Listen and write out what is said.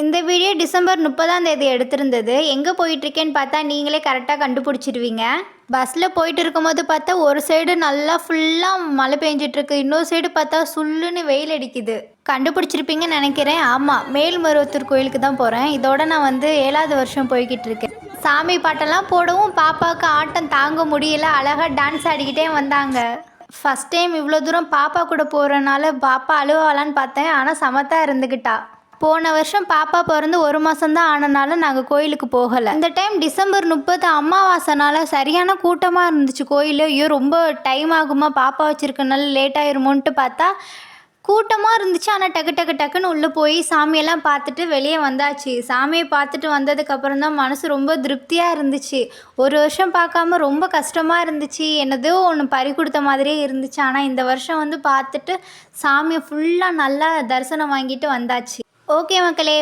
இந்த video December 30ஆம் தேதி எடுத்திருந்தது. எங்கே போயிட்டுருக்கேன்னு பார்த்தா நீங்களே கரெக்டாக கண்டுபிடிச்சிடுவீங்க. பஸ்ஸில் போயிட்டு இருக்கும்போது பார்த்தா ஒரு சைடு நல்லா ஃபுல்லாக மழை பெஞ்சிட்ருக்கு, இன்னொரு சைடு பார்த்தா சுல்லுன்னு வெயில் அடிக்குது. கண்டுபிடிச்சிருப்பீங்கன்னு நினைக்கிறேன். ஆமாம், மேல்மருவத்தூர் கோயிலுக்கு தான் போகிறேன். இதோட நான் 7வது வருஷம் போய்கிட்டு இருக்கேன். சாமி பாட்டெல்லாம் போடவும் பாப்பாவுக்கு ஆட்டம் தாங்க முடியல, அழகாக டான்ஸ் ஆடிக்கிட்டே வந்தாங்க. ஃபஸ்ட் டைம் இவ்வளோ தூரம் பாப்பா கூட போகிறனால பாப்பா அழுவாளான்னு பார்த்தேன், ஆனால் சமத்தாக இருந்துக்கிட்டா. போன வருஷம் பாப்பா பிறந்து 1 மாதம்தான் ஆனனால நாங்கள் கோயிலுக்கு போகலை. இந்த டைம் டிசம்பர் 30 அமாவாசைனால சரியான கூட்டமாக இருந்துச்சு கோயில். ஐயோ ரொம்ப டைம் ஆகுமா, பாப்பா வச்சுருக்கனால லேட் ஆயிருமோன்ட்டு பார்த்தா கூட்டமாக இருந்துச்சு. ஆனால் டக்குன்னு உள்ளே போய் சாமியெல்லாம் பார்த்துட்டு வெளியே வந்தாச்சு. சாமியை பார்த்துட்டு வந்ததுக்கப்புறம் தான் மனசு ரொம்ப திருப்தியாக இருந்துச்சு. ஒரு வருஷம் பார்க்காம ரொம்ப கஷ்டமாக இருந்துச்சு, என்னதோ ஒன்று பறி கொடுத்த மாதிரியே இருந்துச்சு. ஆனால் இந்த வருஷம் பார்த்துட்டு சாமியை ஃபுல்லாக நல்லா தரிசனம் வாங்கிட்டு வந்தாச்சு. ஓகே மக்களே.